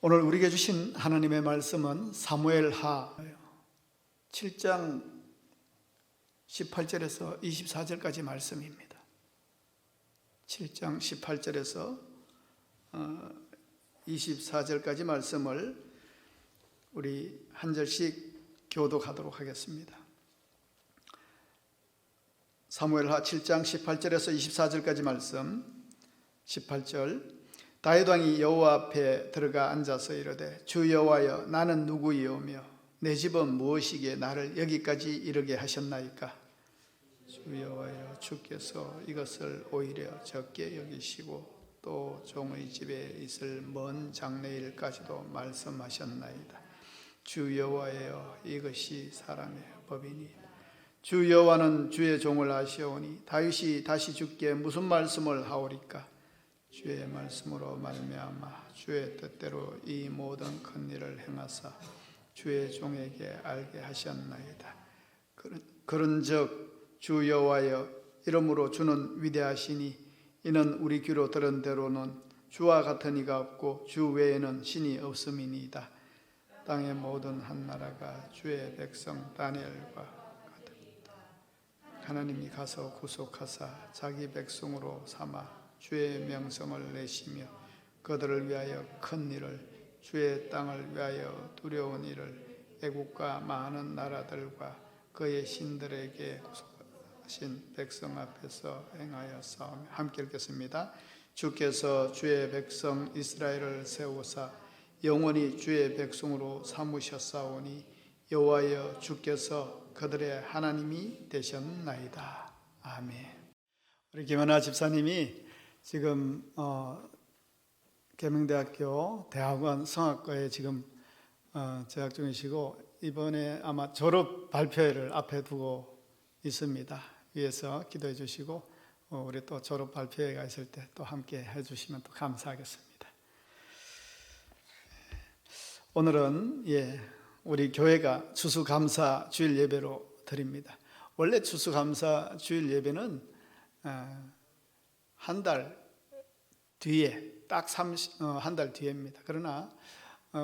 오늘 우리에게 주신 하나님의 말씀은 사무엘하 7장 18절에서 24절까지 말씀입니다. 7장 18절에서 24절까지 말씀을 우리 한 절씩 교독하도록 하겠습니다. 사무엘하 7장 18절에서 24절까지 말씀. 18절, 다윗 왕이 여호와 앞에 들어가 앉아서 이르되, 주 여호와여, 나는 누구이오며 내 집은 무엇이기에 나를 여기까지 이르게 하셨나이까? 주 여호와여, 주께서 이것을 오히려 적게 여기시고 또 종의 집에 있을 먼 장래일까지도 말씀하셨나이다. 주 여호와여, 이것이 사람의 법이니 주 여호와는 주의 종을 아시오니 다윗이 다시 주께 무슨 말씀을 하오리까? 주의 말씀으로 말미암아 주의 뜻대로 이 모든 큰 일을 행하사 주의 종에게 알게 하셨나이다. 그런즉 주 여호와여, 이러므로 주는 위대하시니 이는 우리 귀로 들은 대로는 주와 같은 이가 없고 주 외에는 신이 없음이니이다. 땅의 모든 한 나라가 주의 백성 다니엘과 같으니이다. 하나님이 가서 구속하사 자기 백성으로 삼아 주의 명성을 내시며 그들을 위하여 큰 일을, 주의 땅을 위하여 두려운 일을 애국과 많은 나라들과 그의 신들에게 구속하신 백성 앞에서 행하여 싸우며. 함께 읽겠습니다. 주께서 주의 백성 이스라엘을 세우사 영원히 주의 백성으로 삼으셨사오니 여호와여, 주께서 그들의 하나님이 되셨나이다. 아멘. 우리 김연아 집사님이 지금 계명대학교 대학원 성악과에 지금 재학 중이시고 이번에 아마 졸업 발표회를 앞에 두고 있습니다. 위에서 기도해 주시고 우리 또 졸업 발표회가 있을 때 또 함께 해주시면 또 감사하겠습니다. 오늘은 우리 교회가 추수감사 주일 예배로 드립니다. 원래 추수감사 주일 예배는 한 달 뒤에, 딱 한 달 뒤에입니다. 그러나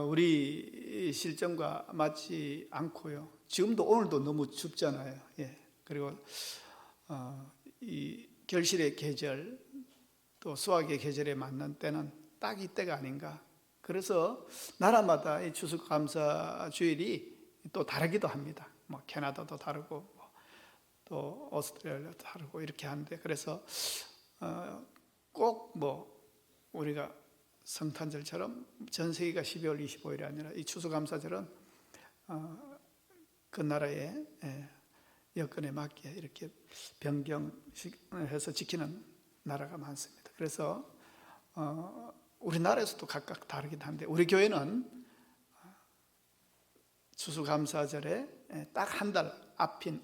우리 실정과 맞지 않고요. 지금도 오늘도 너무 춥잖아요. 그리고 이 결실의 계절, 또 수확의 계절에 맞는 때는 딱 이때가 아닌가. 그래서 나라마다 이 추수감사 주일이 또 다르기도 합니다. 뭐 캐나다도 다르고 또 오스트레일리아도 다르고 이렇게 하는데, 그래서 꼭 우리가 성탄절처럼 전 세계가 12월 25일이 아니라 이 추수감사절은 그 나라의 여건에 맞게 이렇게 변경해서 지키는 나라가 많습니다. 그래서 우리나라에서도 각각 다르긴 한데, 우리 교회는 추수감사절에 딱 한 달 앞인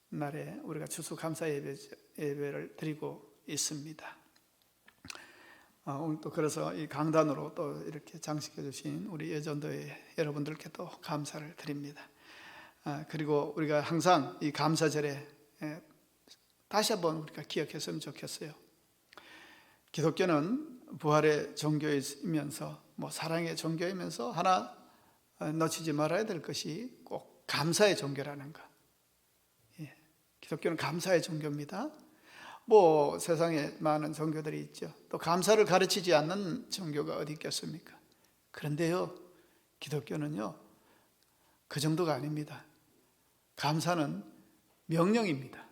날에 우리가 추수감사 예배를 드리고 있습니다. 오늘 또 그래서 이 강단으로 또 이렇게 장식해 주신 우리 예전도의 여러분들께 또 감사를 드립니다. 그리고 우리가 항상 이 감사절에 다시 한번 우리가 기억했으면 좋겠어요. 기독교는 부활의 종교이면서 사랑의 종교이면서 하나 놓치지 말아야 될 것이 꼭 감사의 종교라는 것. 기독교는 감사의 종교입니다. 세상에 많은 종교들이 있죠. 또 감사를 가르치지 않는 종교가 어디 있겠습니까? 그런데요, 기독교는요, 그 정도가 아닙니다. 감사는 명령입니다.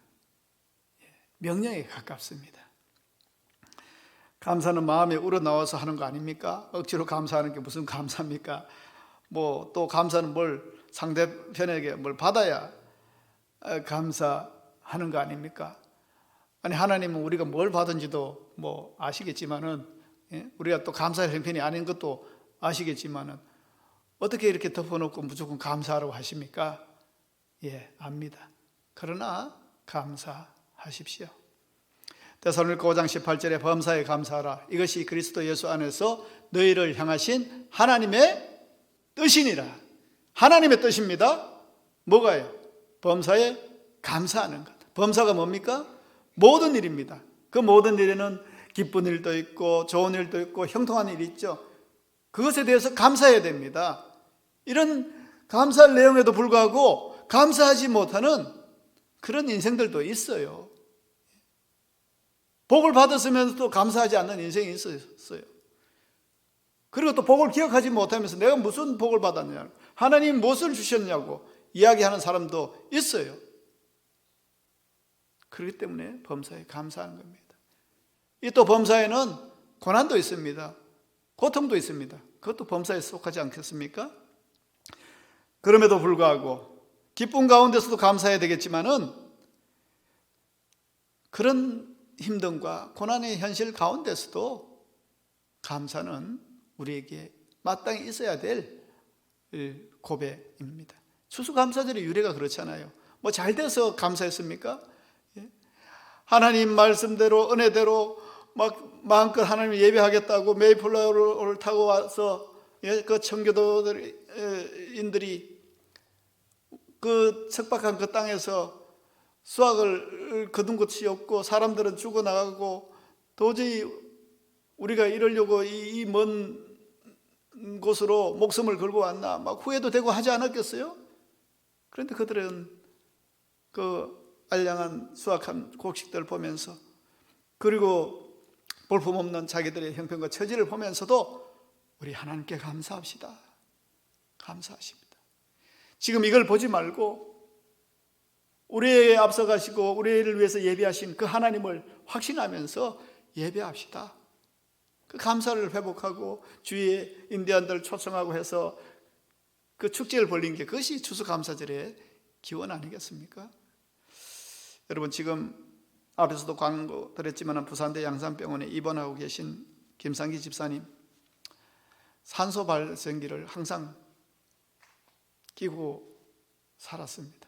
명령에 가깝습니다. 감사는 마음에 우러나와서 하는 거 아닙니까? 억지로 감사하는 게 무슨 감사입니까? 또 감사는 상대편에게 뭘 받아야 감사하는 거 아닙니까? 아니, 하나님은 우리가 뭘 받은지도 아시겠지만은, 우리가 또 감사의 형편이 아닌 것도 아시겠지만은, 어떻게 이렇게 덮어놓고 무조건 감사하라고 하십니까? 압니다. 그러나 감사하십시오. 데살로니가 5장 18절에 범사에 감사하라. 이것이 그리스도 예수 안에서 너희를 향하신 하나님의 뜻이니라. 하나님의 뜻입니다. 뭐가요? 범사에 감사하는 것. 범사가 뭡니까? 모든 일입니다. 그 모든 일에는 기쁜 일도 있고 좋은 일도 있고 형통한 일이 있죠. 그것에 대해서 감사해야 됩니다. 이런 감사할 내용에도 불구하고 감사하지 못하는 그런 인생들도 있어요. 복을 받았으면서도 감사하지 않는 인생이 있었어요. 그리고 또 복을 기억하지 못하면서 내가 무슨 복을 받았냐, 하나님 무엇을 주셨냐고 이야기하는 사람도 있어요. 그렇기 때문에 범사에 감사하는 겁니다. 이 또 범사에는 고난도 있습니다. 고통도 있습니다. 그것도 범사에 속하지 않겠습니까? 그럼에도 불구하고 기쁨 가운데서도 감사해야 되겠지만은 그런 힘듦과 고난의 현실 가운데서도 감사는 우리에게 마땅히 있어야 될 고백입니다. 추수감사절의 유래가 그렇잖아요. 뭐 잘 돼서 감사했습니까? 하나님 말씀대로 은혜대로 막 마음껏 하나님 예배하겠다고 메이플라워를 타고 와서 그 청교도인들이 그 척박한 그 땅에서 수확을 거둔 것이 없고 사람들은 죽어나가고 도저히 우리가 이러려고 이 먼 곳으로 목숨을 걸고 왔나 막 후회도 되고 하지 않았겠어요? 그런데 그들은 그 알량한 수확한 곡식들을 보면서 그리고 볼품없는 자기들의 형편과 처지를 보면서도 우리 하나님께 감사합시다. 감사하십니다. 지금 이걸 보지 말고 우리에 앞서가시고 우리를 위해서 예배하신 그 하나님을 확신하면서 예배합시다. 그 감사를 회복하고 주위에 인디안들 초청하고 해서 그 축제를 벌린 게 그것이 추수감사절의 기원 아니겠습니까? 여러분 지금 앞에서도 광고 드렸지만 부산대 양산병원에 입원하고 계신 김상기 집사님 산소 발생기를 항상 끼고 살았습니다.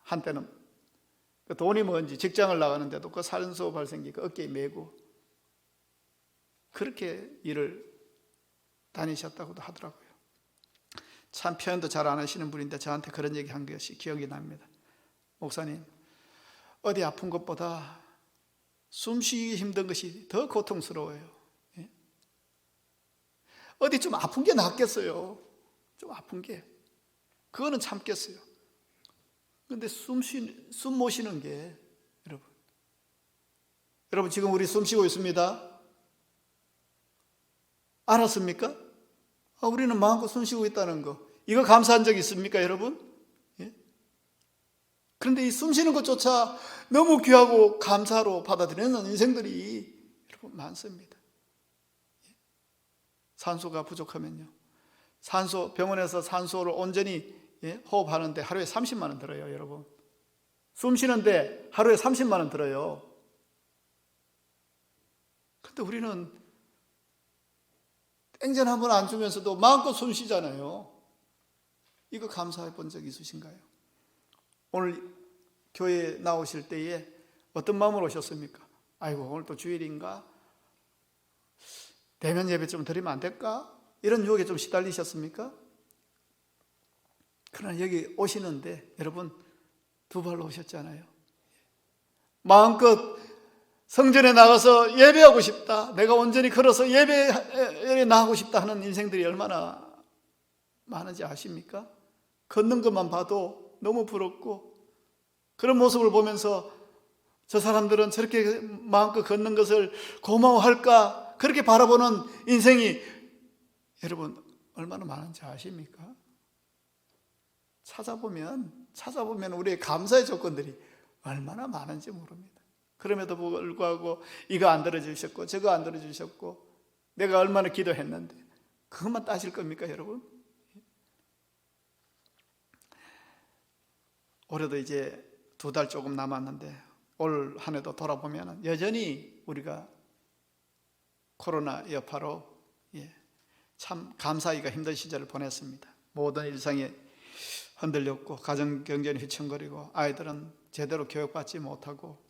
한때는 그 돈이 뭔지 직장을 나가는데도 그 산소 발생기 그 어깨에 메고 그렇게 일을 다니셨다고도 하더라고요. 참 표현도 잘 안 하시는 분인데 저한테 그런 얘기 한 것이 기억이 납니다. 목사님, 어디 아픈 것보다 숨쉬기 힘든 것이 더 고통스러워요. 어디 좀 아픈 게 낫겠어요. 좀 아픈 게. 그거는 참겠어요. 그런데 숨 못 쉬는 게 여러분 지금 우리 숨 쉬고 있습니다. 알았습니까? 우리는 마음껏 숨 쉬고 있다는 거. 이거 감사한 적 있습니까, 여러분? 예? 그런데 이 숨 쉬는 것조차 너무 귀하고 감사로 받아들이는 인생들이 여러분 많습니다. 산소가 부족하면요. 병원에서 산소를 온전히 호흡하는데 하루에 30만 원 들어요, 여러분. 숨 쉬는데 하루에 30만 원 들어요. 그런데 우리는 땡전 한 번 안 주면서도 마음껏 숨 쉬잖아요. 이거 감사해 본 적 있으신가요? 오늘 교회에 나오실 때에 어떤 마음으로 오셨습니까? 아이고 오늘 또 주일인가? 대면 예배 좀 드리면 안 될까? 이런 유혹에 좀 시달리셨습니까? 그러나 여기 오시는데 여러분 두 발로 오셨잖아요. 마음껏 성전에 나가서 예배하고 싶다. 내가 온전히 걸어서 예배에 나가고 싶다 하는 인생들이 얼마나 많은지 아십니까? 걷는 것만 봐도 너무 부럽고 그런 모습을 보면서 저 사람들은 저렇게 마음껏 걷는 것을 고마워할까? 그렇게 바라보는 인생이 여러분 얼마나 많은지 아십니까? 찾아보면 우리의 감사의 조건들이 얼마나 많은지 모릅니다. 그럼에도 불구하고 이거 안 들어주셨고 저거 안 들어주셨고 내가 얼마나 기도했는데 그것만 따질 겁니까, 여러분? 올해도 이제 2달 조금 남았는데 올 한 해도 돌아보면 여전히 우리가 코로나 여파로 참 감사하기가 힘든 시절을 보냈습니다. 모든 일상이 흔들렸고 가정 경제는 휘청거리고 아이들은 제대로 교육받지 못하고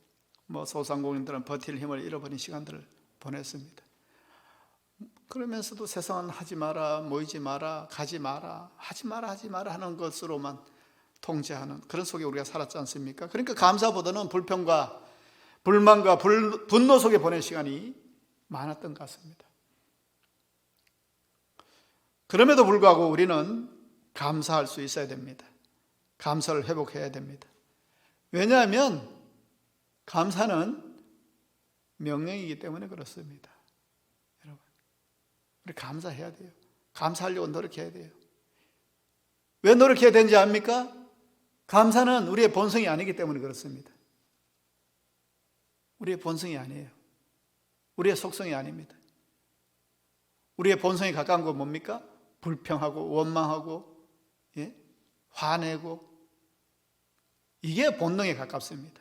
소상공인들은 버틸 힘을 잃어버린 시간들을 보냈습니다. 그러면서도 세상은 하지 마라, 모이지 마라, 가지 마라, 하지 마라 하는 것으로만 통제하는 그런 속에 우리가 살았지 않습니까? 그러니까 감사보다는 불평과 불만과 분노 속에 보낸 시간이 많았던 것 같습니다. 그럼에도 불구하고 우리는 감사할 수 있어야 됩니다. 감사를 회복해야 됩니다. 왜냐하면 감사는 명령이기 때문에 그렇습니다. 여러분, 우리 감사해야 돼요. 감사하려고 노력해야 돼요. 왜 노력해야 되는지 압니까? 감사는 우리의 본성이 아니기 때문에 그렇습니다. 우리의 본성이 아니에요. 우리의 속성이 아닙니다. 우리의 본성에 가까운 건 뭡니까? 불평하고 원망하고, 예? 화내고, 이게 본능에 가깝습니다.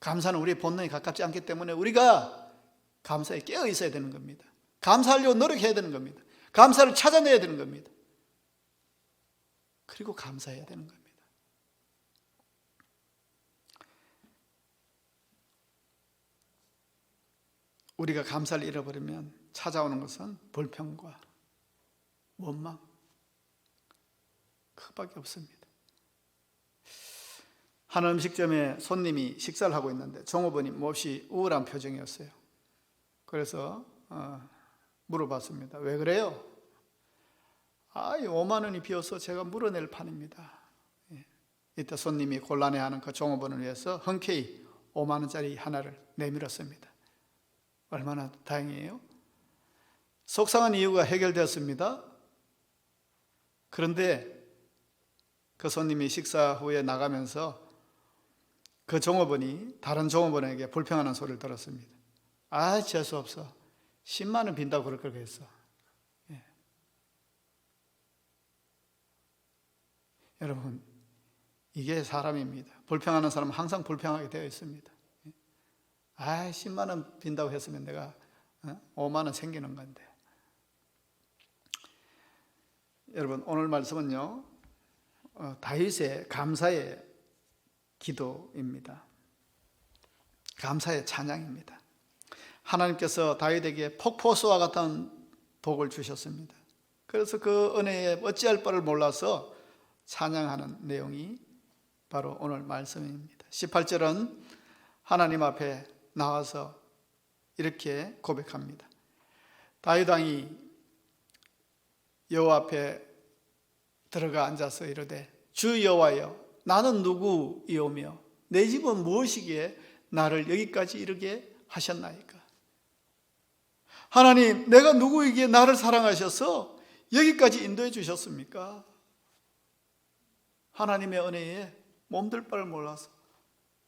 감사는 우리의 본능에 가깝지 않기 때문에 우리가 감사에 깨어 있어야 되는 겁니다. 감사하려고 노력해야 되는 겁니다. 감사를 찾아내야 되는 겁니다. 그리고 감사해야 되는 겁니다. 우리가 감사를 잃어버리면 찾아오는 것은 불평과 원망, 그것밖에 없습니다. 한 음식점에 손님이 식사를 하고 있는데 종업원이 몹시 우울한 표정이었어요. 그래서 물어봤습니다. 왜 그래요? 5만 원이 비어서 제가 물어낼 판입니다. 이때 손님이 곤란해하는 그 종업원을 위해서 흔쾌히 5만 원짜리 하나를 내밀었습니다. 얼마나 다행이에요. 속상한 이유가 해결되었습니다. 그런데 그 손님이 식사 후에 나가면서 그 종업원이 다른 종업원에게 불평하는 소리를 들었습니다. 재수없어. 10만 원 빈다고 그럴 걸 그랬어. 예. 여러분, 이게 사람입니다. 불평하는 사람은 항상 불평하게 되어 있습니다. 10만 원 빈다고 했으면 내가 5만 원 생기는 건데. 여러분, 오늘 말씀은요, 다윗의 감사의 기도입니다. 감사의 찬양입니다. 하나님께서 다윗에게 폭포수와 같은 복을 주셨습니다. 그래서 그 은혜에 어찌할 바를 몰라서 찬양하는 내용이 바로 오늘 말씀입니다. 18절은 하나님 앞에 나와서 이렇게 고백합니다. 다윗 왕이 여호와 앞에 들어가 앉아서 이르되 주 여호와여 나는 누구이오며 내 집은 무엇이기에 나를 여기까지 이르게 하셨나이까. 하나님, 내가 누구이기에 나를 사랑하셔서 여기까지 인도해 주셨습니까? 하나님의 은혜에 몸둘 바를 몰라서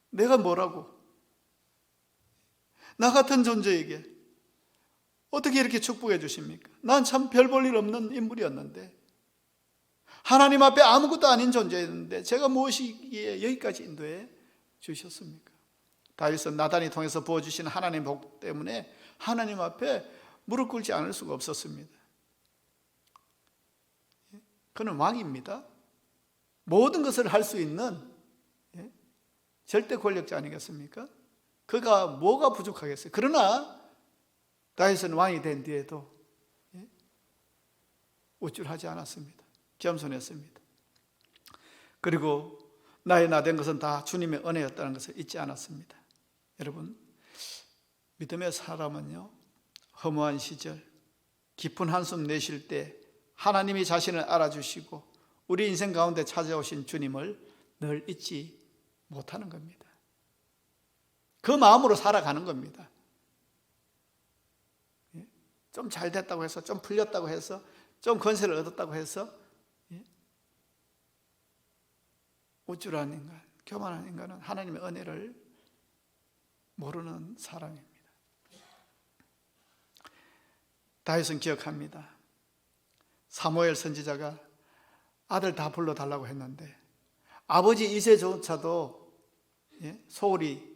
내가 뭐라고, 나 같은 존재에게 어떻게 이렇게 축복해 주십니까? 난 참 별 볼 일 없는 인물이었는데, 하나님 앞에 아무것도 아닌 존재였는데 제가 무엇이기에 여기까지 인도해 주셨습니까? 다윗은 나단이 통해서 부어주신 하나님의 복 때문에 하나님 앞에 무릎 꿇지 않을 수가 없었습니다. 그는 왕입니다. 모든 것을 할 수 있는 절대 권력자 아니겠습니까? 그가 뭐가 부족하겠어요? 그러나 다윗은 왕이 된 뒤에도 우쭐하지 않았습니다. 겸손했습니다. 그리고 나의 나된 것은 다 주님의 은혜였다는 것을 잊지 않았습니다. 여러분, 믿음의 사람은요, 허무한 시절, 깊은 한숨 내쉴 때 하나님이 자신을 알아주시고 우리 인생 가운데 찾아오신 주님을 늘 잊지 못하는 겁니다. 그 마음으로 살아가는 겁니다. 좀 잘 됐다고 해서, 좀 풀렸다고 해서, 좀 권세를 얻었다고 해서 우쭐한 인간, 교만한 인간은 하나님의 은혜를 모르는 사람입니다. 다윗은 기억합니다. 사무엘 선지자가 아들 다 불러달라고 했는데 아버지 이새조차도 소홀히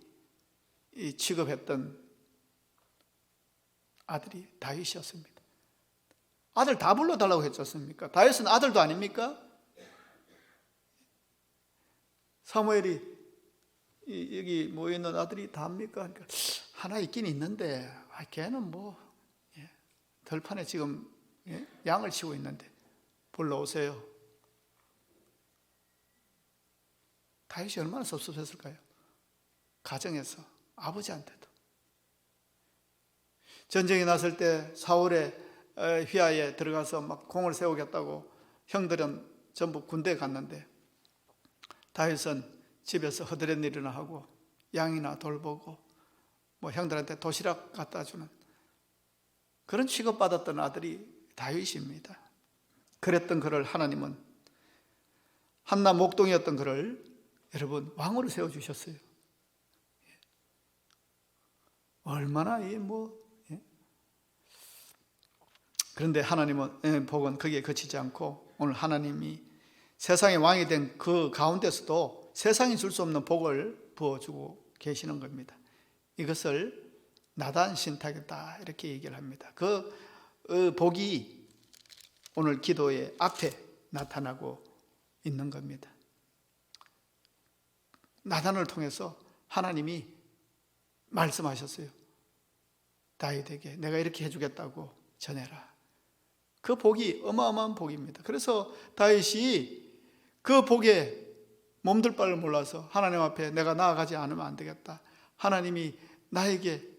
취급했던 아들이 다윗이었습니다. 아들 다 불러달라고 했지 않습니까? 다윗은 아들도 아닙니까? 사무엘이 여기 모여있는 아들이 다입니까? 그러니까 하나 있긴 있는데 걔는 들판에 지금 양을 치고 있는데 불러오세요. 다윗이 얼마나 섭섭했을까요? 가정에서, 아버지한테도. 전쟁이 났을 때 사울의 휘하에 들어가서 막 공을 세우겠다고 형들은 전부 군대에 갔는데 다윗은 집에서 허드렛 일이나 하고 양이나 돌보고 뭐 형들한테 도시락 갖다 주는 그런 취급받았던 아들이 다윗입니다. 그랬던 그를 하나님은 한나 목동이었던 그를 여러분 왕으로 세워주셨어요. 얼마나 그런데 하나님은 복은 거기에 그치지 않고 오늘 하나님이 세상의 왕이 된 그 가운데서도 세상이 줄 수 없는 복을 부어주고 계시는 겁니다. 이것을 나단 신탁이다 이렇게 얘기를 합니다. 그 복이 오늘 기도의 앞에 나타나고 있는 겁니다. 나단을 통해서 하나님이 말씀하셨어요. 다윗에게 내가 이렇게 해주겠다고 전해라. 그 복이 어마어마한 복입니다. 그래서 다윗이 그 복에 몸둘 바를 몰라서 하나님 앞에 내가 나아가지 않으면 안 되겠다. 하나님이 나에게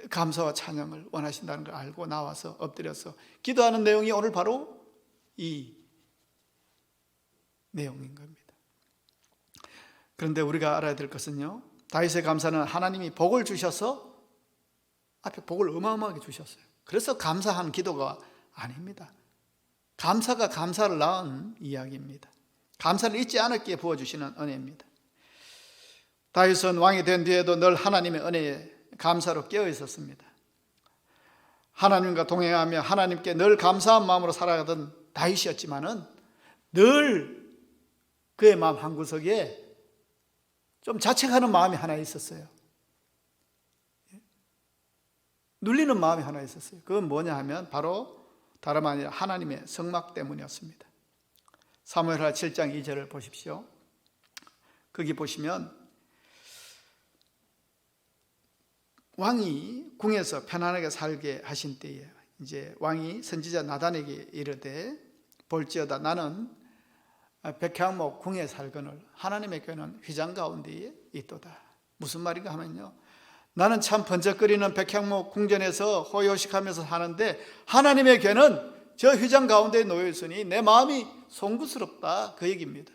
감사와 찬양을 원하신다는 걸 알고 나와서 엎드려서 기도하는 내용이 오늘 바로 이 내용인 겁니다. 그런데 우리가 알아야 될 것은요, 다윗의 감사는 하나님이 복을 주셔서 앞에 복을 어마어마하게 주셨어요. 그래서 감사한 기도가 아닙니다. 감사가 감사를 낳은 이야기입니다. 감사를 잊지 않았기에 부어주시는 은혜입니다. 다윗은 왕이 된 뒤에도 늘 하나님의 은혜에 감사로 깨어 있었습니다. 하나님과 동행하며 하나님께 늘 감사한 마음으로 살아가던 다윗이었지만은 늘 그의 마음 한구석에 좀 자책하는 마음이 하나 있었어요. 눌리는 마음이 하나 있었어요. 그건 뭐냐 하면 바로 다름 아니라 하나님의 성막 때문이었습니다. 사무엘하 7장 2절을 보십시오. 거기 보시면 왕이 궁에서 편안하게 살게 하신 때에 이제 왕이 선지자 나단에게 이르되 볼지어다 나는 백향목 궁에 살거늘 하나님의 궤는 휘장 가운데에 있도다. 무슨 말인가 하면요, 나는 참 번쩍거리는 백향목 궁전에서 호요식하면서 사는데 하나님의 궤는 저 휘장 가운데에 놓여 있으니 내 마음이 송구스럽다, 그 얘기입니다.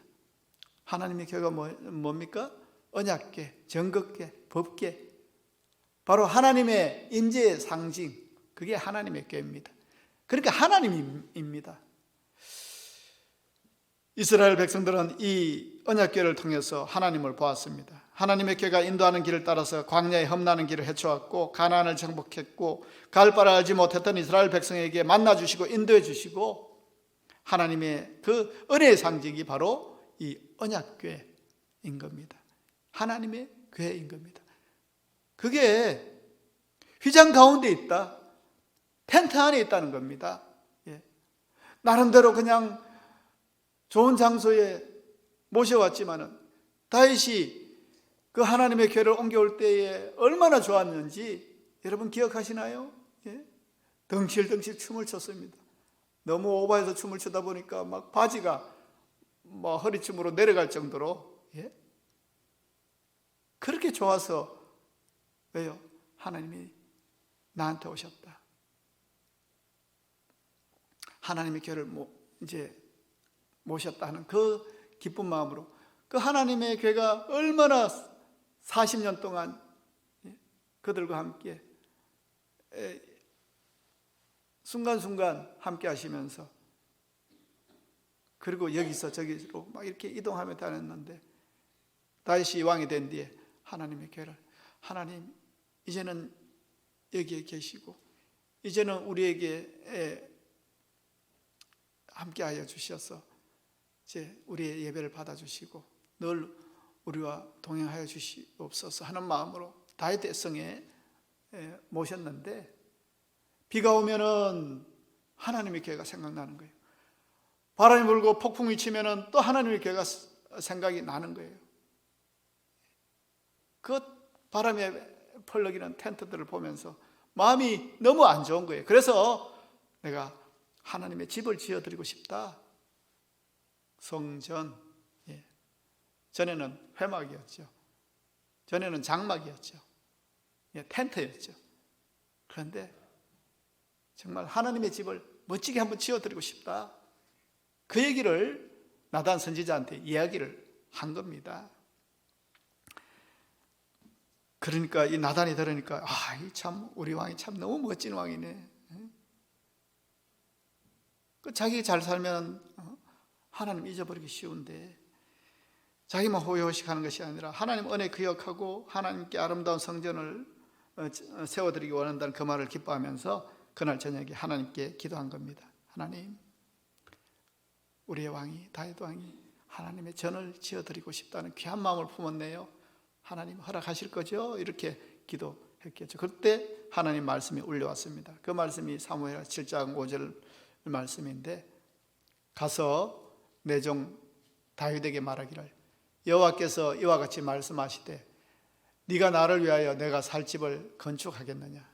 하나님의 궤가 뭡니까? 언약궤, 정극궤, 법궤, 바로 하나님의 임재의 상징, 그게 하나님의 궤입니다. 그러니까 하나님입니다. 이스라엘 백성들은 이 언약궤를 통해서 하나님을 보았습니다. 하나님의 궤가 인도하는 길을 따라서 광야에 험나는 길을 헤쳐왔고 가나안을 정복했고 갈 바를 알지 못했던 이스라엘 백성에게 만나주시고 인도해 주시고 하나님의 그 은혜의 상징이 바로 이 언약궤인 겁니다. 하나님의 궤인 겁니다. 그게 휘장 가운데 있다, 텐트 안에 있다는 겁니다. 나름대로 그냥 좋은 장소에 모셔왔지만은 다윗이 그 하나님의 궤를 옮겨올 때에 얼마나 좋았는지 여러분 기억하시나요? 덩실덩실 춤을 췄습니다. 너무 오버해서 춤을 추다 보니까 막 바지가 뭐 허리춤으로 내려갈 정도로 그렇게 좋아서 왜요? 하나님이 나한테 오셨다. 하나님의 궤를 이제 모셨다 하는 그 기쁜 마음으로 그 하나님의 궤가 얼마나 40년 동안 그들과 함께 순간순간 함께 하시면서 그리고 여기서 저기로 막 이렇게 이동하며 다녔는데 다윗이 왕이 된 뒤에 하나님의 궤를 하나님 이제는 여기에 계시고 이제는 우리에게 함께하여 주셔서 이제 우리의 예배를 받아주시고 늘 우리와 동행하여 주시옵소서 하는 마음으로 다윗 대성에 모셨는데 비가 오면은 하나님의 궤가 생각나는 거예요. 바람이 불고 폭풍이 치면은 또 하나님의 궤가 생각이 나는 거예요. 그 바람에 펄럭이는 텐트들을 보면서 마음이 너무 안 좋은 거예요. 그래서 내가 하나님의 집을 지어드리고 싶다. 성전, 전에는 회막이었죠. 전에는 장막이었죠. 텐트였죠. 그런데 정말 하나님의 집을 멋지게 한번 지어드리고 싶다. 그 얘기를 나단 선지자한테 이야기를 한 겁니다. 그러니까 이 나단이 들으니까 참 우리 왕이 참 너무 멋진 왕이네. 자기 잘 살면 하나님 잊어버리기 쉬운데 자기만 호의호식하는 것이 아니라 하나님 은혜 기억하고 하나님께 아름다운 성전을 세워드리기 원한다는 그 말을 기뻐하면서 그날 저녁에 하나님께 기도한 겁니다. 하나님, 우리의 왕이 다윗 왕이 하나님의 전을 지어드리고 싶다는 귀한 마음을 품었네요. 하나님 허락하실 거죠? 이렇게 기도했겠죠. 그때 하나님 말씀이 울려왔습니다. 그 말씀이 사무엘 7장 5절 말씀인데, 가서 내 종 다윗에게 말하기를 여호와께서 이와 같이 말씀하시되 네가 나를 위하여 내가 살 집을 건축하겠느냐.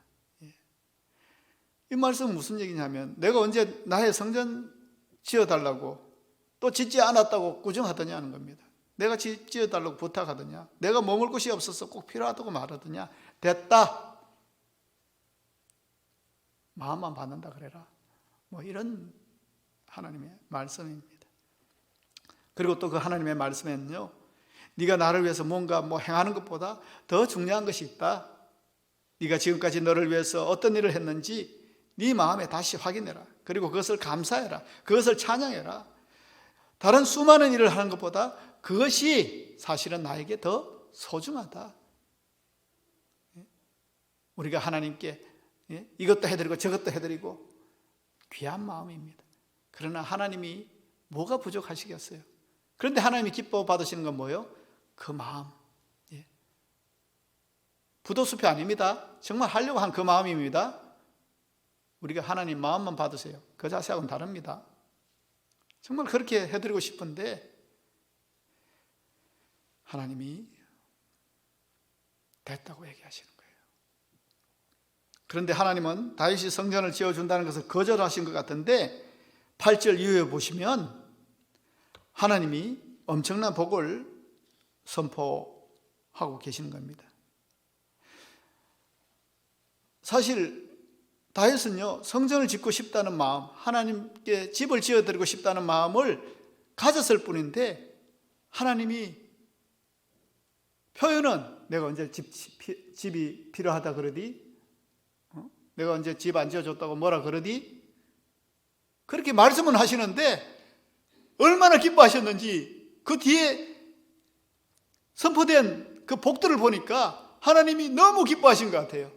이 말씀은 무슨 얘기냐면, 내가 언제 나의 성전 지어달라고 또 짓지 않았다고 꾸중하더냐 하는 겁니다. 내가 지어달라고 부탁하더냐, 내가 머물 곳이 없어서 꼭 필요하다고 말하더냐. 됐다, 마음만 받는다 그래라. 이런 하나님의 말씀입니다. 그리고 또 그 하나님의 말씀에는요, 네가 나를 위해서 뭔가 행하는 것보다 더 중요한 것이 있다. 네가 지금까지 너를 위해서 어떤 일을 했는지 네 마음에 다시 확인해라. 그리고 그것을 감사해라. 그것을 찬양해라. 다른 수많은 일을 하는 것보다 그것이 사실은 나에게 더 소중하다. 우리가 하나님께 이것도 해드리고 저것도 해드리고 귀한 마음입니다. 그러나 하나님이 뭐가 부족하시겠어요? 그런데 하나님이 기뻐 받으시는 건 뭐예요? 그 마음. 부도수표 아닙니다. 정말 하려고 한 그 마음입니다. 우리가 하나님 마음만 받으세요. 그 자세하고는 다릅니다. 정말 그렇게 해드리고 싶은데 하나님이 됐다고 얘기하시는 거예요. 그런데 하나님은 다윗이 성전을 지어준다는 것을 거절하신 것 같은데 8절 이후에 보시면 하나님이 엄청난 복을 선포하고 계시는 겁니다. 사실 다윗은요, 성전을 짓고 싶다는 마음, 하나님께 집을 지어드리고 싶다는 마음을 가졌을 뿐인데 하나님이 표현은 내가 언제 집이 필요하다 그러디? 내가 언제 집 안 지어줬다고 뭐라 그러디? 그렇게 말씀은 하시는데 얼마나 기뻐하셨는지 그 뒤에 선포된 그 복들을 보니까 하나님이 너무 기뻐하신 것 같아요.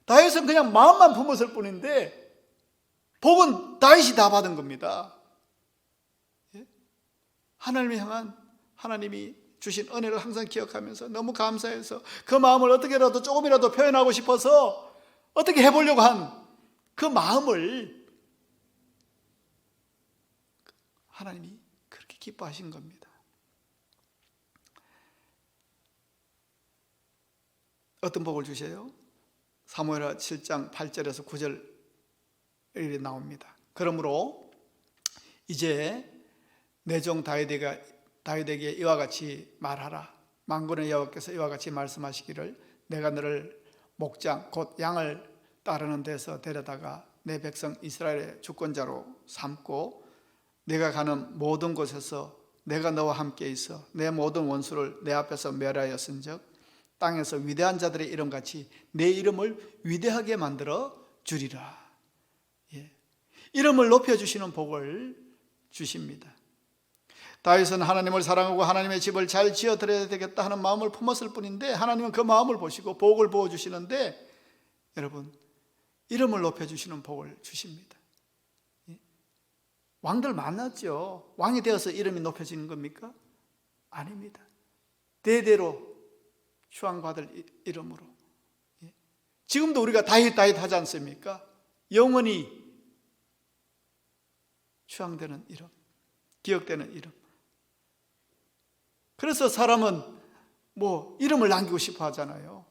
다윗은 그냥 마음만 품었을 뿐인데 복은 다윗이 다 받은 겁니다. 하나님을 향한 하나님이 주신 은혜를 항상 기억하면서 너무 감사해서 그 마음을 어떻게라도 조금이라도 표현하고 싶어서 어떻게 해보려고 한 그 마음을 하나님이 그렇게 기뻐하신 겁니다. 어떤 복을 주세요? 사무엘하 7장 8절에서 9절이 나옵니다. 그러므로 이제 내 종 다윗에게 이와 같이 말하라. 만군의 여호와께서 이와 같이 말씀하시기를 내가 너를 목장 곧 양을 따르는 데서 데려다가 내 백성 이스라엘의 주권자로 삼고 내가 가는 모든 곳에서 내가 너와 함께 있어 내 모든 원수를 내 앞에서 멸하였은즉 땅에서 위대한 자들의 이름같이 내 이름을 위대하게 만들어 주리라. 이름을 높여주시는 복을 주십니다. 다윗은 하나님을 사랑하고 하나님의 집을 잘 지어드려야 되겠다 하는 마음을 품었을 뿐인데 하나님은 그 마음을 보시고 복을 부어주시는데 여러분, 이름을 높여주시는 복을 주십니다. 왕들 만났죠. 왕이 되어서 이름이 높여지는 겁니까? 아닙니다. 대대로 추앙받을 이름으로. 지금도 우리가 다윗 하지 않습니까? 영원히 추앙되는 이름, 기억되는 이름. 그래서 사람은 이름을 남기고 싶어 하잖아요.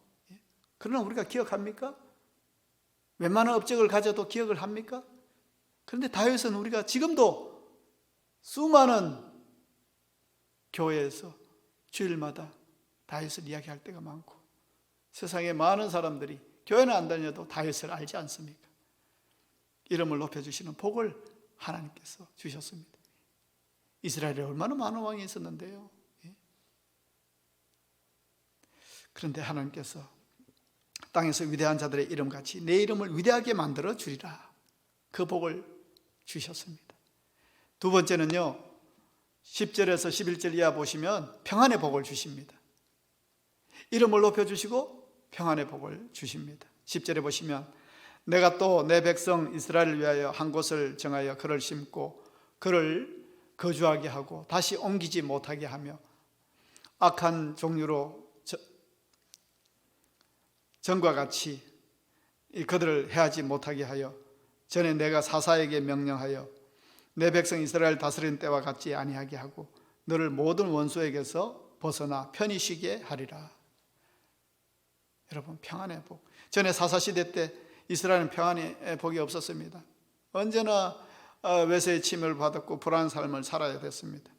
그러나 우리가 기억합니까? 웬만한 업적을 가져도 기억을 합니까? 그런데 다윗은 우리가 지금도 수많은 교회에서 주일마다 다윗을 이야기할 때가 많고 세상에 많은 사람들이 교회는 안 다녀도 다윗을 알지 않습니까? 이름을 높여주시는 복을 하나님께서 주셨습니다. 이스라엘에 얼마나 많은 왕이 있었는데요. 그런데 하나님께서 땅에서 위대한 자들의 이름같이 내 이름을 위대하게 만들어 주리라, 그 복을 주셨습니다. 두 번째는요, 10절에서 11절 이하 보시면 평안의 복을 주십니다. 이름을 높여주시고 평안의 복을 주십니다. 10절에 보시면 내가 또 내 백성 이스라엘을 위하여 한 곳을 정하여 그를 심고 그를 거주하게 하고 다시 옮기지 못하게 하며 악한 종류로 전과 같이 그들을 해하지 못하게 하여 전에 내가 사사에게 명령하여 내 백성 이스라엘 다스리는 때와 같지 아니하게 하고 너를 모든 원수에게서 벗어나 편히 쉬게 하리라. 여러분, 평안의 복. 전에 사사시대 때 이스라엘은 평안의 복이 없었습니다. 언제나 외세의 침을 받았고 불안한 삶을 살아야 됐습니다.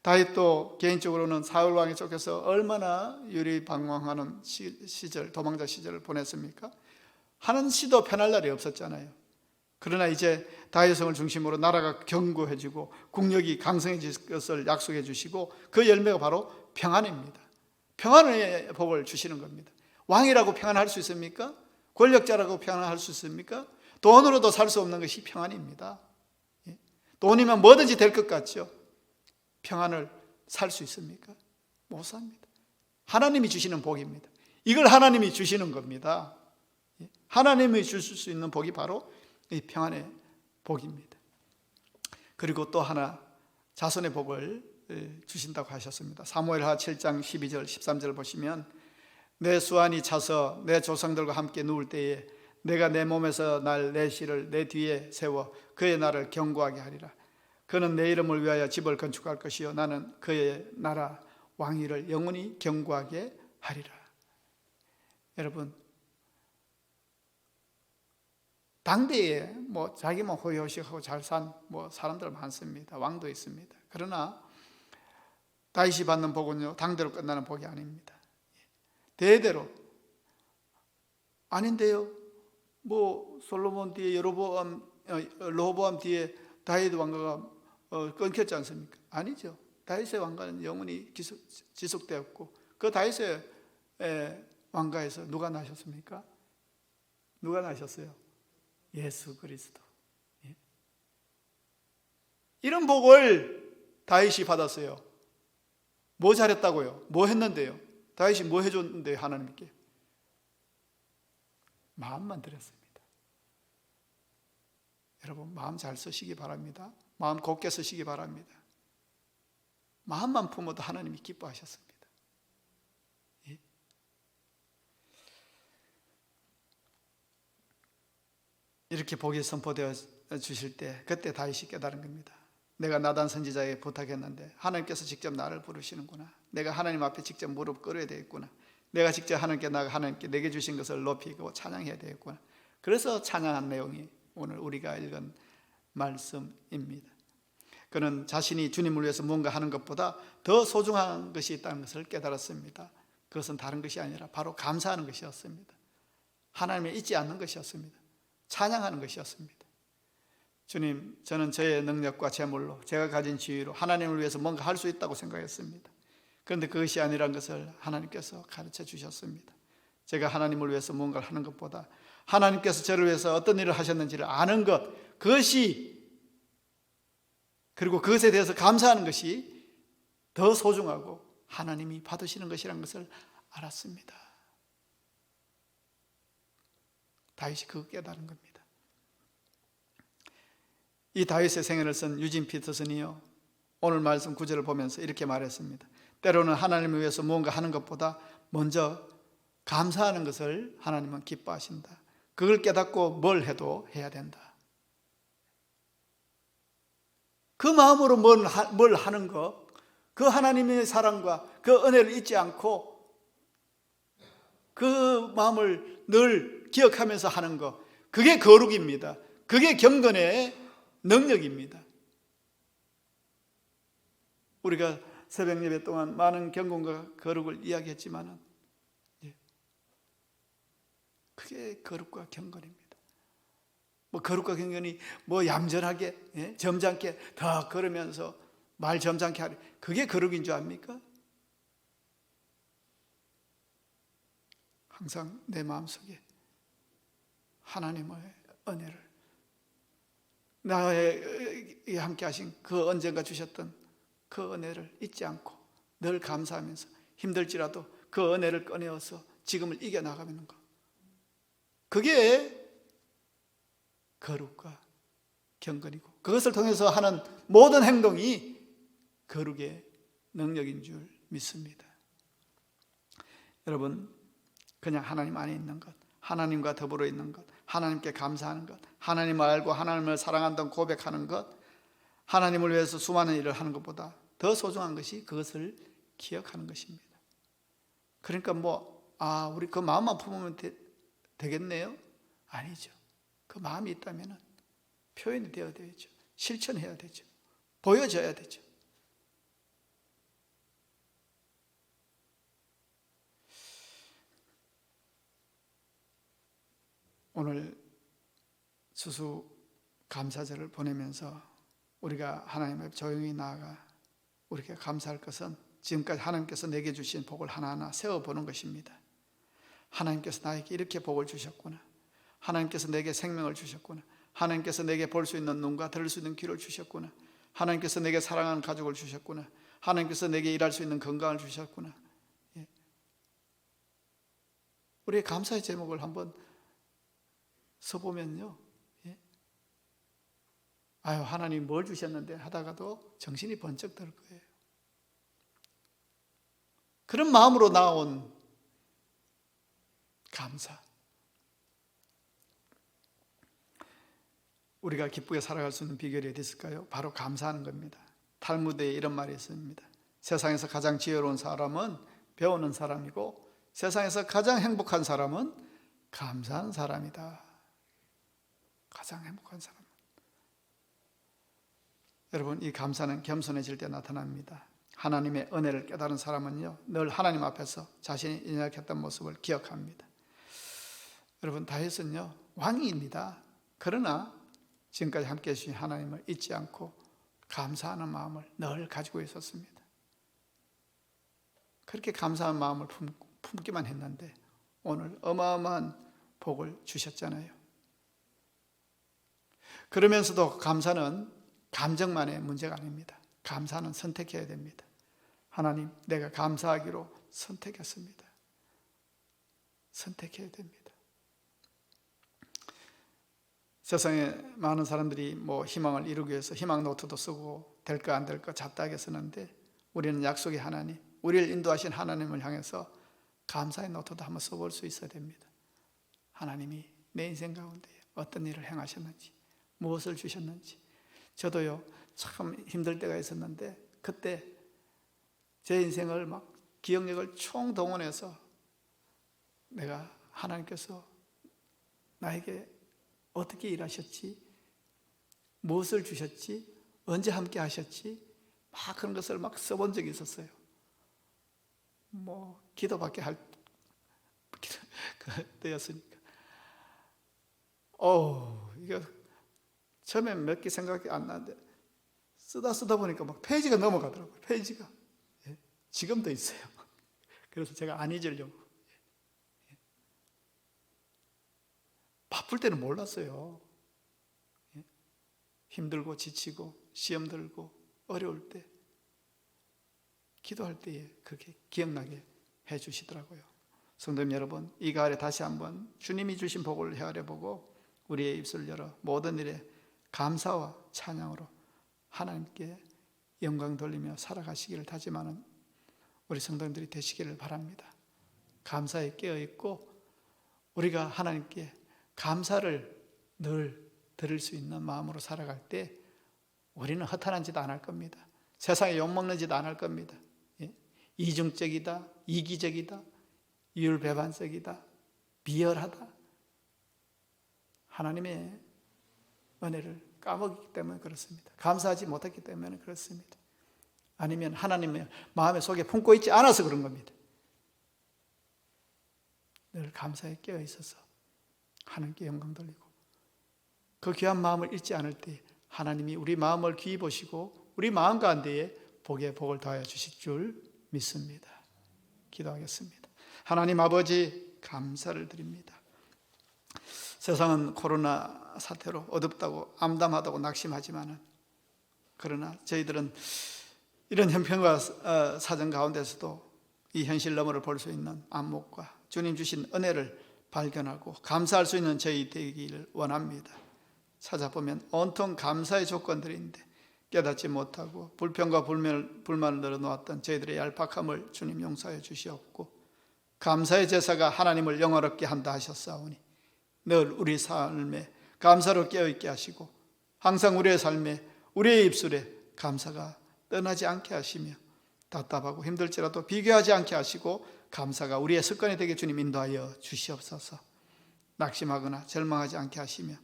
다윗도 개인적으로는 사울 왕에 쫓겨서 얼마나 유리방황하는 시절, 도망자 시절을 보냈습니까? 하는 시도 편할 날이 없었잖아요. 그러나 이제 다윗의 성을 중심으로 나라가 견고해지고 국력이 강성해질 것을 약속해 주시고 그 열매가 바로 평안입니다. 평안의 복을 주시는 겁니다. 왕이라고 평안할 수 있습니까? 권력자라고 평안할 수 있습니까? 돈으로도 살 수 없는 것이 평안입니다. 돈이면 뭐든지 될 것 같죠? 평안을 살 수 있습니까? 못 삽니다. 하나님이 주시는 복입니다. 이걸 하나님이 주시는 겁니다. 하나님이 주실 수 있는 복이 바로 이 평안의 복입니다. 그리고 또 하나 자손의 복을 주신다고 하셨습니다. 사무엘하 7장 12절 13절 보시면 내 수완이 차서 내 조상들과 함께 누울 때에 내가 내 몸에서 날 내 씨를 내 뒤에 세워 그의 나를 견고하게 하리라. 그는 내 이름을 위하여 집을 건축할 것이요 나는 그의 나라 왕위를 영원히 견고하게 하리라. 여러분, 당대에 자기만 호의호식하고 잘 산 사람들 많습니다. 왕도 있습니다. 그러나 다윗이 받는 복은요, 당대로 끝나는 복이 아닙니다. 대대로. 아닌데요, 솔로몬 뒤에 르호보암 뒤에 다윗 왕가가 끊겼지 않습니까? 아니죠. 다윗의 왕가는 영원히 지속되었고 그 다윗의 왕가에서 누가 나셨습니까? 누가 나셨어요? 예수 그리스도. 이런 복을 다윗이 받았어요. 뭐 잘했다고요? 뭐 했는데요? 다윗이 뭐 해줬는데요? 하나님께 마음만 드렸습니다. 여러분, 마음 잘 쓰시기 바랍니다. 마음 곱게 쓰시기 바랍니다. 마음만 품어도 하나님이 기뻐하셨습니다. 예? 이렇게 복이 선포되어 주실 때 그때 다윗이 깨달은 겁니다. 내가 나단 선지자에게 부탁했는데 하나님께서 직접 나를 부르시는구나. 내가 하나님 앞에 직접 무릎 꿇어야 되겠구나. 내가 직접 하나님께 나가 하나님께 내게 주신 것을 높이고 찬양해야 되겠구나. 그래서 찬양한 내용이 오늘 우리가 읽은 말씀입니다. 그는 자신이 주님을 위해서 뭔가 하는 것보다 더 소중한 것이 있다는 것을 깨달았습니다. 그것은 다른 것이 아니라 바로 감사하는 것이었습니다. 하나님을 잊지 않는 것이었습니다. 찬양하는 것이었습니다. 주님, 저는 저의 능력과 재물로 제가 가진 지위로 하나님을 위해서 뭔가 할 수 있다고 생각했습니다. 그런데 그것이 아니란 것을 하나님께서 가르쳐 주셨습니다. 제가 하나님을 위해서 뭔가를 하는 것보다 하나님께서 저를 위해서 어떤 일을 하셨는지를 아는 것, 그것이, 그리고 그것에 대해서 감사하는 것이 더 소중하고 하나님이 받으시는 것이라는 것을 알았습니다. 다윗이 그거 깨달은 겁니다. 이 다윗의 생애를 쓴 유진 피터슨이요, 오늘 말씀 9절을 보면서 이렇게 말했습니다. 때로는 하나님을 위해서 무언가 하는 것보다 먼저 감사하는 것을 하나님은 기뻐하신다. 그걸 깨닫고 뭘 해도 해야 된다. 그 마음으로 뭘 하는 것, 그 하나님의 사랑과 그 은혜를 잊지 않고 그 마음을 늘 기억하면서 하는 것, 그게 거룩입니다. 그게 경건의 능력입니다. 우리가 새벽 예배 동안 많은 경건과 거룩을 이야기했지만 그게 거룩과 경건입니다. 뭐 거룩과 경건이 뭐 얌전하게, 예? 점잖게 더 걸으면서 말 점잖게 하리, 그게 거룩인 줄 압니까? 항상 내 마음속에 하나님의 은혜를, 나의 함께 하신 그 언젠가 주셨던 그 은혜를 잊지 않고 늘 감사하면서 힘들지라도 그 은혜를 꺼내어서 지금을 이겨나가는 것, 그게 거룩과 경건이고, 그것을 통해서 하는 모든 행동이 거룩의 능력인 줄 믿습니다. 여러분, 그냥 하나님 안에 있는 것, 하나님과 더불어 있는 것, 하나님께 감사하는 것, 하나님을 알고 하나님을 사랑한다는 고백하는 것, 하나님을 위해서 수많은 일을 하는 것보다 더 소중한 것이 그것을 기억하는 것입니다. 그러니까 우리 그 마음만 품으면 되겠네요? 아니죠. 그 마음이 있다면 표현이 되어야 되죠. 실천해야 되죠. 보여져야 되죠. 오늘 수수 감사절을 보내면서 우리가 하나님 앞에 조용히 나아가 우리가 감사할 것은 지금까지 하나님께서 내게 주신 복을 하나하나 세워보는 것입니다. 하나님께서 나에게 이렇게 복을 주셨구나, 하나님께서 내게 생명을 주셨구나, 하나님께서 내게 볼 수 있는 눈과 들을 수 있는 귀를 주셨구나, 하나님께서 내게 사랑하는 가족을 주셨구나, 하나님께서 내게 일할 수 있는 건강을 주셨구나. 우리의 감사의 제목을 한번 써보면요, 아유 하나님 뭘 주셨는데 하다가도 정신이 번쩍 들 거예요. 그런 마음으로 나온 감사, 우리가 기쁘게 살아갈 수 있는 비결이 어디 있을까요? 바로 감사하는 겁니다. 탈무드에 이런 말이 있습니다. 세상에서 가장 지혜로운 사람은 배우는 사람이고 세상에서 가장 행복한 사람은 감사한 사람이다. 가장 행복한 사람. 여러분, 이 감사는 겸손해질 때 나타납니다. 하나님의 은혜를 깨달은 사람은요, 늘 하나님 앞에서 자신이 인약했던 모습을 기억합니다. 여러분, 다윗은요 왕입니다. 그러나 지금까지 함께해 주신 하나님을 잊지 않고 감사하는 마음을 늘 가지고 있었습니다. 그렇게 감사한 마음을 품기만 했는데 오늘 어마어마한 복을 주셨잖아요. 그러면서도 감사는 감정만의 문제가 아닙니다. 감사는 선택해야 됩니다. 하나님, 내가 감사하기로 선택했습니다. 선택해야 됩니다. 세상에 많은 사람들이 희망을 이루기 위해서 희망 노트도 쓰고 될까 안 될까 잡다하게 쓰는데, 우리는 약속의 하나님, 우리를 인도하신 하나님을 향해서 감사의 노트도 한번 써볼 수 있어야 됩니다. 하나님이 내 인생 가운데 어떤 일을 행하셨는지, 무엇을 주셨는지. 저도요 참 힘들 때가 있었는데 그때 제 인생을 기억력을 총동원해서 내가 하나님께서 나에게 어떻게 일하셨지, 무엇을 주셨지, 언제 함께 하셨지, 그런 것을 써본 적이 있었어요. 기도밖에 할 때였으니까. 이거 처음엔 몇 개 생각이 안 나는데 쓰다 보니까 페이지가 넘어가더라고요. 페이지가. 지금도 있어요. 그래서 제가 안 잊으려고. 바쁠 때는 몰랐어요. 힘들고 지치고 시험 들고 어려울 때, 기도할 때에 그렇게 기억나게 해주시더라고요. 성도님 여러분, 이 가을에 다시 한번 주님이 주신 복을 헤아려보고 우리의 입술을 열어 모든 일에 감사와 찬양으로 하나님께 영광 돌리며 살아가시기를 다짐하는 우리 성도님들이 되시기를 바랍니다. 감사에 깨어있고 우리가 하나님께 감사를 늘 드릴 수 있는 마음으로 살아갈 때 우리는 허탄한 짓 안 할 겁니다. 세상에 욕먹는 짓 안 할 겁니다. 이중적이다, 이기적이다, 이율배반적이다, 비열하다, 하나님의 은혜를 까먹기 때문에 그렇습니다. 감사하지 못했기 때문에 그렇습니다. 아니면 하나님의 마음의 속에 품고 있지 않아서 그런 겁니다. 늘 감사에 깨어 있어서 하나님께 영광 돌리고 그 귀한 마음을 잊지 않을 때 하나님이 우리 마음을 귀히 보시고 우리 마음 가운데에 복에 복을 더하여 주실 줄 믿습니다. 기도하겠습니다. 하나님 아버지, 감사를 드립니다. 세상은 코로나 사태로 어둡다고 암담하다고 낙심하지만은, 그러나 저희들은 이런 형편과 사정 가운데서도 이 현실 너머를 볼 수 있는 안목과 주님 주신 은혜를 발견하고 감사할 수 있는 저희 되기를 원합니다. 찾아보면 온통 감사의 조건들인데 깨닫지 못하고 불평과 불만을 늘어놓았던 저희들의 얄팍함을 주님 용서해 주시옵고, 감사의 제사가 하나님을 영화롭게 한다 하셨사오니 늘 우리 삶에 감사로 깨어있게 하시고 항상 우리의 삶에 우리의 입술에 감사가 떠나지 않게 하시며 답답하고 힘들지라도 비교하지 않게 하시고 감사가 우리의 습관이 되게 주님 인도하여 주시옵소서. 낙심하거나 절망하지 않게 하시며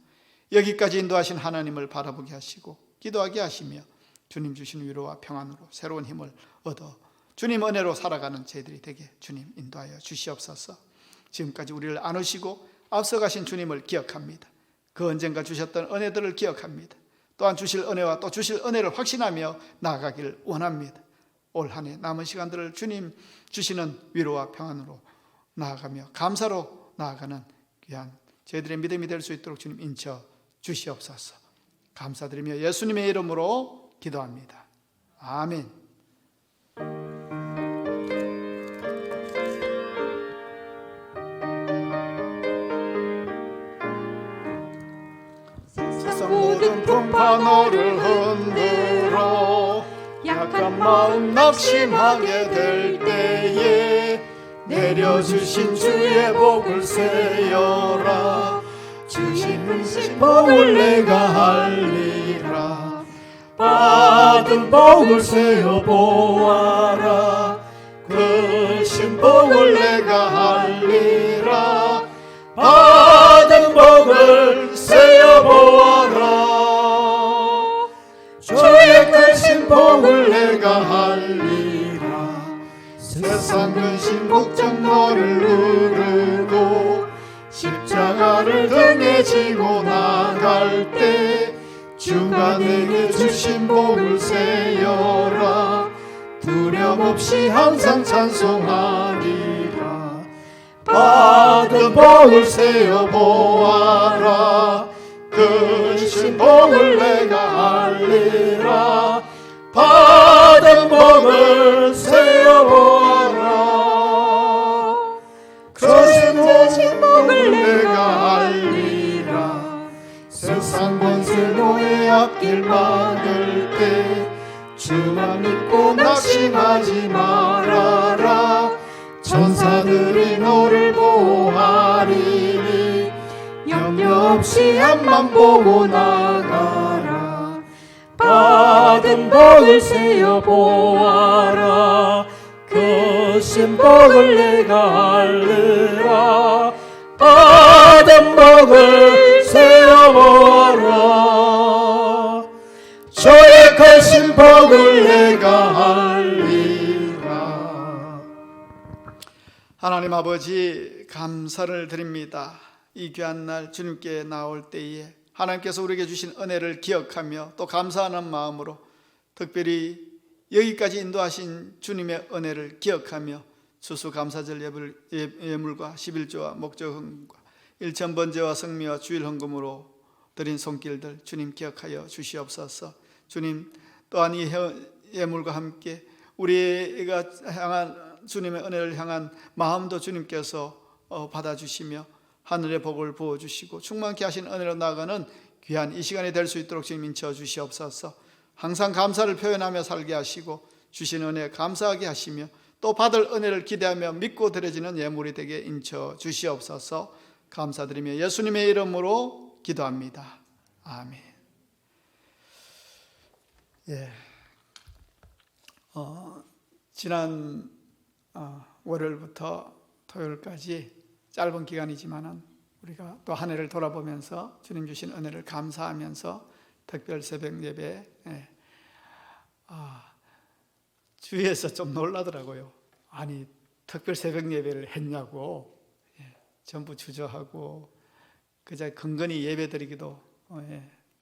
여기까지 인도하신 하나님을 바라보게 하시고 기도하게 하시며 주님 주신 위로와 평안으로 새로운 힘을 얻어 주님 은혜로 살아가는 저희들이 되게 주님 인도하여 주시옵소서. 지금까지 우리를 안으시고 앞서가신 주님을 기억합니다. 그 언젠가 주셨던 은혜들을 기억합니다. 또한 주실 은혜와 또 주실 은혜를 확신하며 나아가길 원합니다. 올 한 해 남은 시간들을 주님 주시는 위로와 평안으로 나아가며 감사로 나아가는 귀한 저희들의 믿음이 될 수 있도록 주님 인쳐 주시옵소서. 감사드리며 예수님의 이름으로 기도합니다. 아멘. 세상 모든 풍파 너를 흔들어 약한 마음 낙심하게 될 때에 내려주신 주의 복을 세어라. 주신 복을 내가 알리라. 받은 복을 세어 보아라. 크신 복을 내가 알리라. 받은 복을 세어 보아라. 주의 크신 복을 내가 알리라. 세상 근심 걱정 너를 누르고 십자가를 등에 지고 나갈 때 주가 내게 주신 복을 세어라. 두려움 없이 항상 찬송하리라. 받은 복을 세어 보아라. 크신 복을 내가 알리라. 받은 복을 세어 보아라. 크신 복을 내가 알리라. 세상 권세 노예 앞길 막을 때 주만 믿고 낙심하지 말아라. 천사들이 너를 보호하리니 염려 없이 앞만 보고 나가라. 받은 복을 세어 보아라. 크신 복을 내가 알리라. 받은 복을 세어 보아라. 주의 크신 복을 내가 알리라. 하나님 아버지, 감사를 드립니다. 이 귀한 날 주님께 나올 때에 하나님께서 우리에게 주신 은혜를 기억하며 또 감사하는 마음으로 특별히 여기까지 인도하신 주님의 은혜를 기억하며 추수감사절 예물과 11조와 목적헌금과 일천번제와 성미와 주일헌금으로 드린 손길들 주님 기억하여 주시옵소서. 주님 또한 이 예물과 함께 우리가 향한 주님의 은혜를 향한 마음도 주님께서 받아주시며 하늘의 복을 부어주시고 충만케 하신 은혜로 나아가는 귀한 이 시간이 될 수 있도록 주님 인쳐 주시옵소서. 항상 감사를 표현하며 살게 하시고 주신 은혜 감사하게 하시며 또 받을 은혜를 기대하며 믿고 드려지는 예물이 되게 인쳐 주시옵소서. 감사드리며 예수님의 이름으로 기도합니다. 아멘. 지난 월요일부터 토요일까지 짧은 기간이지만은 우리가 또 한 해를 돌아보면서 주님 주신 은혜를 감사하면서 특별 새벽 예배 주위에서 좀 놀라더라고요. 아니 특별 새벽 예배를 했냐고 전부 주저하고 그저 근근히 예배 드리기도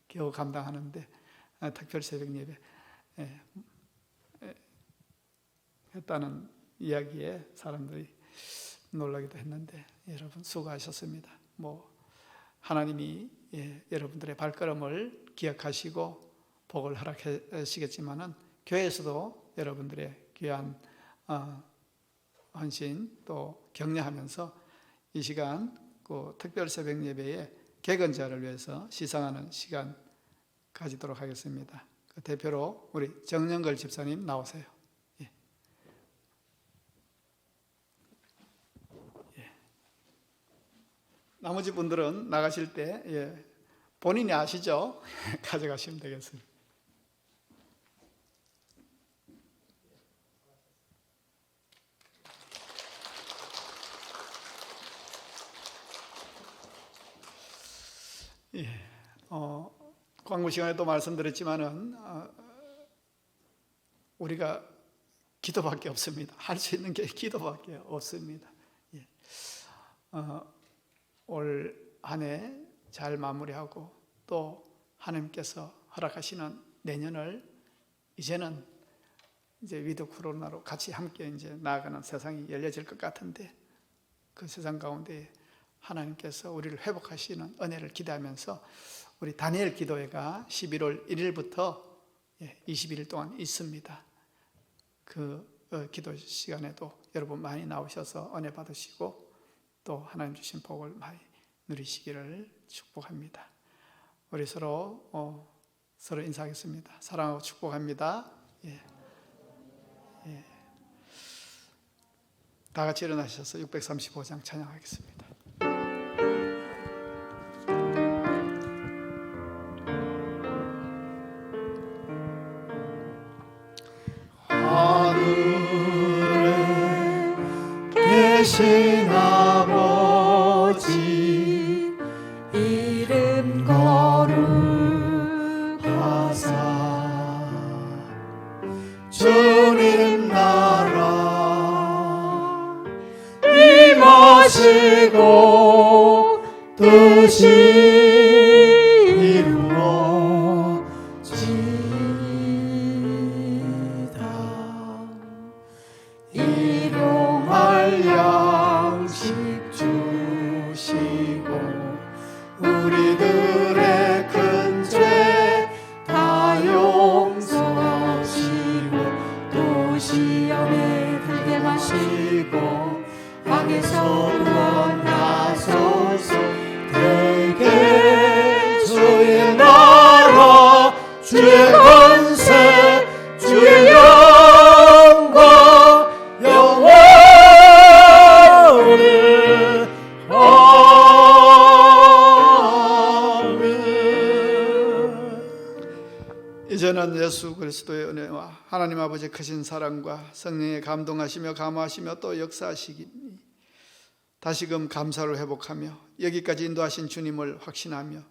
겨우 감당하는데 특별 새벽 예배 했다는 이야기에 사람들이 놀라기도 했는데 여러분 수고하셨습니다. 하나님이 여러분들의 발걸음을 기억하시고 복을 허락하시겠지만은 교회에서도 여러분들의 귀한 헌신 또 격려하면서 이 시간 그 특별 새벽 예배에 객언자를 위해서 시상하는 시간 가지도록 하겠습니다. 그 대표로 우리 정영걸 집사님 나오세요. 나머지 분들은 나가실 때 본인이 아시죠? 가져가시면 되겠습니다. 광고 시간에도 말씀드렸지만은 우리가 기도밖에 없습니다. 할 수 있는 게 기도밖에 없습니다. 올 한 해 잘 마무리하고 또 하나님께서 허락하시는 내년을 이제는 이제 위드 코로나로 같이 함께 이제 나아가는 세상이 열려질 것 같은데 그 세상 가운데 하나님께서 우리를 회복하시는 은혜를 기대하면서 우리 다니엘 기도회가 11월 1일부터 20일 동안 있습니다. 그 기도 시간에도 여러분 많이 나오셔서 은혜 받으시고 또 하나님 주신 복을 많이 누리시기를 축복합니다. 우리 서로 인사하겠습니다. 사랑하고 축복합니다. 다 같이 일어나셔서 635장 찬양하겠습니다. 하늘에 계신 아버지 이름 거룩하사 주님 나라 임하시고 뜻이 이루어지이다. 일용할 양식 주시고 우리들의 큰 죄 다 용서하시고 또 시험에 들게 마시고 악에서 구원하소서. 되게 주의 나라 주의 권세 주의 영광 영원히 아멘. 이제는 예수 그리스도의 은혜와 하나님 아버지의 크신 사랑과 성령의 감동하시며 감화하시며 또 역사하시기니 다시금 감사를 회복하며 여기까지 인도하신 주님을 확신하며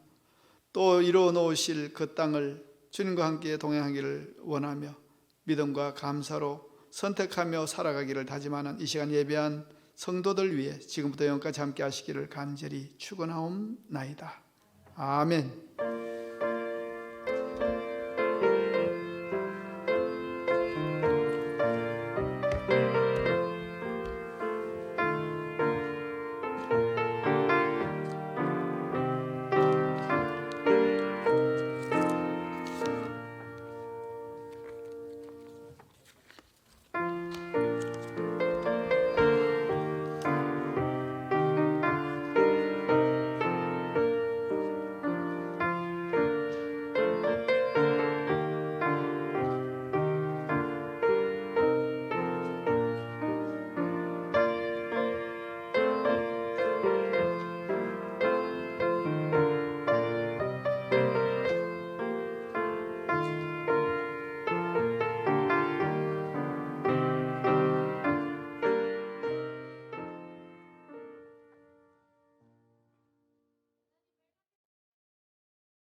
또 이루어 놓으실 그 땅을 주님과 함께 동행하기를 원하며 믿음과 감사로 선택하며 살아가기를 다짐하는 이 시간 예배한 성도들 위해 지금부터 영까지 함께 하시기를 간절히 축원하옵나이다. 아멘.